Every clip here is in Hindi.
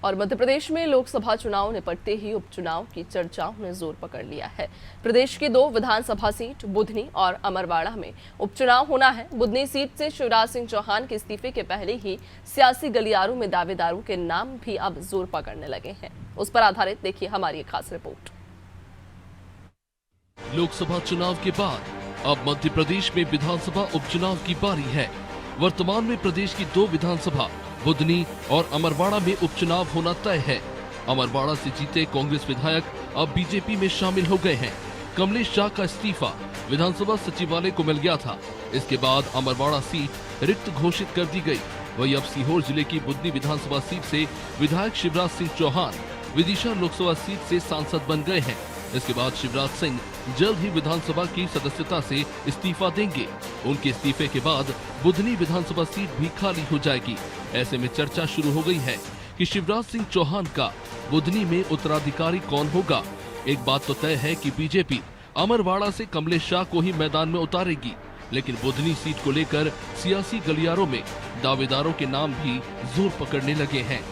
और मध्य प्रदेश में लोकसभा चुनाव निपटते ही उपचुनाव की चर्चाओं ने जोर पकड़ लिया है। प्रदेश की 2 विधानसभा सीट बुधनी और अमरवाड़ा में उपचुनाव होना है। बुधनी सीट से शिवराज सिंह चौहान के इस्तीफे के पहले ही सियासी गलियारों में दावेदारों के नाम भी अब जोर पकड़ने लगे हैं। उस पर आधारित देखिए हमारी एक खास रिपोर्ट। लोकसभा चुनाव के बाद अब मध्य प्रदेश में विधानसभा उपचुनाव की बारी है। वर्तमान में प्रदेश की 2 विधानसभा बुधनी और अमरवाड़ा में उपचुनाव होना तय है। अमरवाड़ा से जीते कांग्रेस विधायक अब बीजेपी में शामिल हो गए हैं। कमलेश शाह का इस्तीफा विधानसभा सचिवालय को मिल गया था। इसके बाद अमरवाड़ा सीट रिक्त घोषित कर दी गई। वहीं अब सीहोर जिले की बुधनी विधानसभा सीट से विधायक शिवराज सिंह चौहान विदिशा लोकसभा सीट से सांसद बन गए हैं। इसके बाद शिवराज सिंह जल्द ही विधानसभा की सदस्यता से इस्तीफा देंगे। उनके इस्तीफे के बाद बुधनी विधानसभा सीट भी खाली हो जाएगी। ऐसे में चर्चा शुरू हो गई है कि शिवराज सिंह चौहान का बुधनी में उत्तराधिकारी कौन होगा। एक बात तो तय है कि बीजेपी अमरवाड़ा से कमलेश शाह को ही मैदान में उतारेगी, लेकिन बुधनी सीट को लेकर सियासी गलियारों में दावेदारों के नाम भी जोर पकड़ने लगे हैं।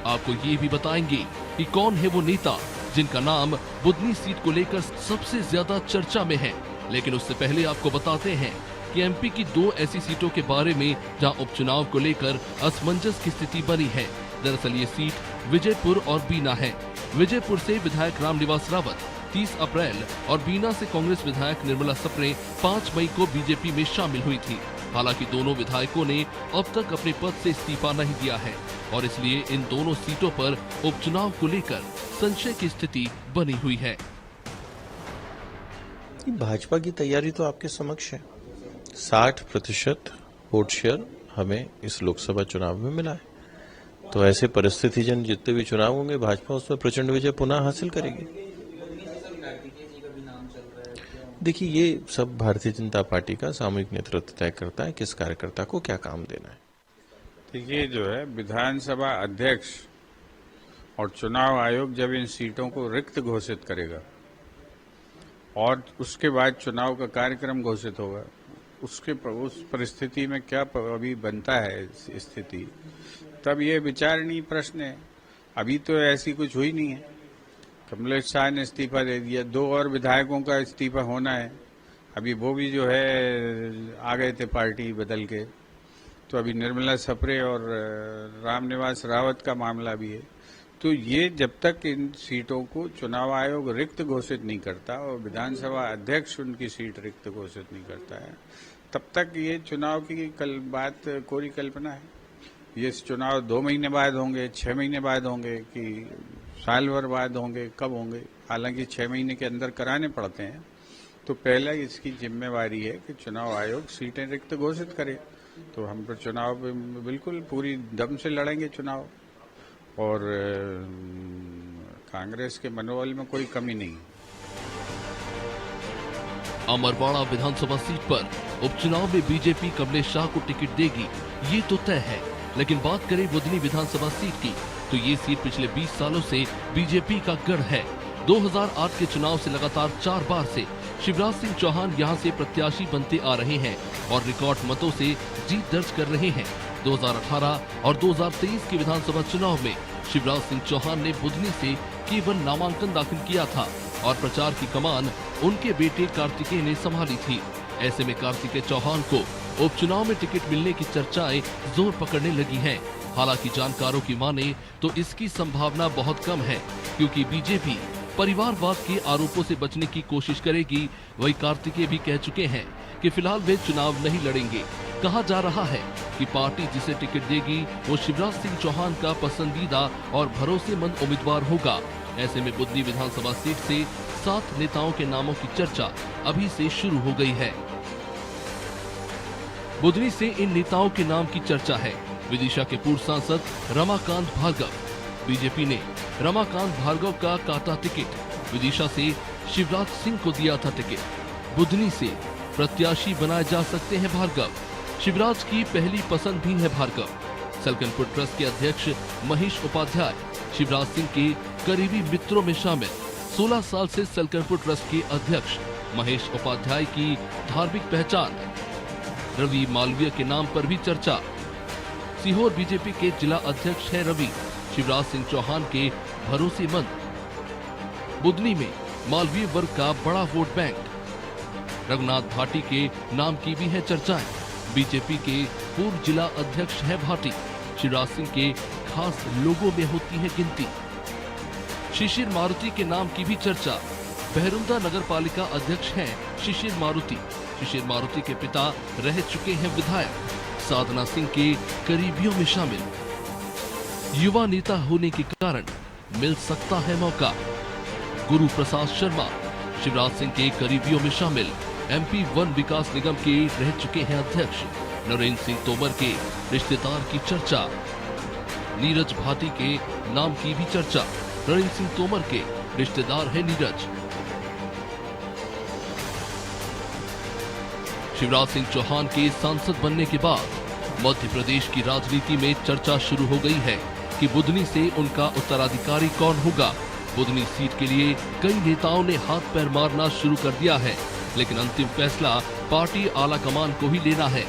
आपको ये भी बताएंगे कि कौन है वो नेता जिनका नाम बुधनी सीट को लेकर सबसे ज्यादा चर्चा में है। लेकिन उससे पहले आपको बताते हैं कि एमपी की 2 ऐसी सीटों के बारे में जहां उपचुनाव को लेकर असमंजस की स्थिति बनी है। दरअसल ये सीट विजयपुर और बीना है। विजयपुर से विधायक रामनिवास रावत 30 अप्रैल और बीना से कांग्रेस विधायक निर्मला सप्रे 5 मई को बीजेपी में शामिल हुई थी। हालांकि दोनों विधायकों ने अब तक अपने पद से इस्तीफा नहीं दिया है और इसलिए इन दोनों सीटों पर उपचुनाव को लेकर संशय की स्थिति बनी हुई है। भाजपा की तैयारी तो आपके समक्ष है। 60% वोट शेयर हमें इस लोकसभा चुनाव में मिला है, तो ऐसे परिस्थिति जन जितने भी चुनाव होंगे भाजपा उसमें प्रचंड विजय पुनः हासिल करेगी। देखिए, ये सब भारतीय जनता पार्टी का सामूहिक नेतृत्व तय करता है किस कार्यकर्ता को क्या काम देना है। देखिए, जो है विधानसभा अध्यक्ष और चुनाव आयोग जब इन सीटों को रिक्त घोषित करेगा और उसके बाद चुनाव का कार्यक्रम घोषित होगा, उस परिस्थिति में क्या अभी बनता है स्थिति, तब ये विचारणीय प्रश्न है। अभी तो ऐसी कुछ हुई नहीं है। कमलेश शाह ने इस्तीफा दे दिया, 2 और विधायकों का इस्तीफा होना है। अभी वो भी जो है आ गए थे पार्टी बदल के, तो अभी निर्मला सप्रे और रामनिवास रावत का मामला भी है। तो ये जब तक इन सीटों को चुनाव आयोग रिक्त घोषित नहीं करता और विधानसभा अध्यक्ष उनकी सीट रिक्त घोषित नहीं करता है, तब तक ये चुनाव की बात कोरी कल्पना है। ये चुनाव 2 महीने बाद होंगे, 6 महीने बाद होंगे कि साल भर बाद होंगे, कब होंगे। हालांकि 6 महीने के अंदर कराने पड़ते हैं। तो पहला इसकी जिम्मेवारी है कि चुनाव आयोग सीटें रिक्त घोषित करे। तो हम तो चुनाव बिल्कुल पूरी दम से लड़ेंगे चुनाव, और कांग्रेस के मनोबल में कोई कमी नहीं। अमरवाड़ा विधानसभा सीट पर उपचुनाव में बीजेपी कमलेश शाह को टिकट देगी, ये तो तय है। लेकिन बात करें बुधनी विधानसभा सीट की, तो ये सीट पिछले 20 सालों से बीजेपी का गढ़ है। 2008 के चुनाव से लगातार 4 बार से शिवराज सिंह चौहान यहां से प्रत्याशी बनते आ रहे हैं और रिकॉर्ड मतों से जीत दर्ज कर रहे हैं। 2018 और 2023 के विधानसभा चुनाव में शिवराज सिंह चौहान ने बुधनी से केवल नामांकन दाखिल किया था और प्रचार की कमान उनके बेटे कार्तिकेय ने संभाली थी। ऐसे में कार्तिकेय चौहान को उपचुनाव में टिकट मिलने की चर्चाएं जोर पकड़ने लगी हैं। हालांकि जानकारों की माने तो इसकी संभावना बहुत कम है, क्योंकि बीजेपी परिवारवाद के आरोपों से बचने की कोशिश करेगी। वही कार्तिकेय भी कह चुके हैं कि फिलहाल वे चुनाव नहीं लड़ेंगे। कहा जा रहा है कि पार्टी जिसे टिकट देगी वो शिवराज सिंह चौहान का पसंदीदा और भरोसेमंद उम्मीदवार होगा। ऐसे में बुधनी विधानसभा सीट से 7 नेताओं के नामों की चर्चा अभी से शुरू हो गई है। बुधनी से इन नेताओं के नाम की चर्चा है। विदिशा के पूर्व सांसद रमाकांत भार्गव, बीजेपी ने रमाकांत भार्गव का काटा टिकट। विदिशा से शिवराज सिंह को दिया था टिकट। बुधनी से प्रत्याशी बनाए जा सकते हैं भार्गव। शिवराज की पहली पसंद भी है भार्गव। सलकनपुर ट्रस्ट के अध्यक्ष महेश उपाध्याय शिवराज सिंह के करीबी मित्रों में शामिल। 16 साल से सलकनपुर ट्रस्ट के अध्यक्ष महेश उपाध्याय की धार्मिक पहचान। रवि मालवीय के नाम पर भी चर्चा। सीहोर बीजेपी के जिला अध्यक्ष है रवि, शिवराज सिंह चौहान के भरोसेमंद। बुधनी में मालवीय वर्ग का बड़ा वोट बैंक। रघुनाथ भाटी के नाम की भी है चर्चाएं। बीजेपी के पूर्व जिला अध्यक्ष है भाटी, शिवराज सिंह के खास लोगों में होती है गिनती। शिशिर मारुति के नाम की भी चर्चा। बहरुंदा नगर पालिका अध्यक्ष हैं शिशिर मारुति। शिशिर मारुति के पिता रह चुके हैं विधायक, साधना सिंह के करीबियों में शामिल। युवा नेता होने के कारण मिल सकता है मौका। गुरु प्रसाद शर्मा शिवराज सिंह के करीबियों में शामिल। MP वन विकास निगम के रह चुके हैं अध्यक्ष। नरेंद्र सिंह तोमर के रिश्तेदार की चर्चा। नीरज भाटी के नाम की भी चर्चा। नरेंद्र सिंह तोमर के रिश्तेदार है नीरज। शिवराज सिंह चौहान के सांसद बनने के बाद मध्य प्रदेश की राजनीति में चर्चा शुरू हो गई है कि बुधनी से उनका उत्तराधिकारी कौन होगा। बुधनी सीट के लिए कई नेताओं ने हाथ पैर मारना शुरू कर दिया है, लेकिन अंतिम फैसला पार्टी आला कमान को ही लेना है।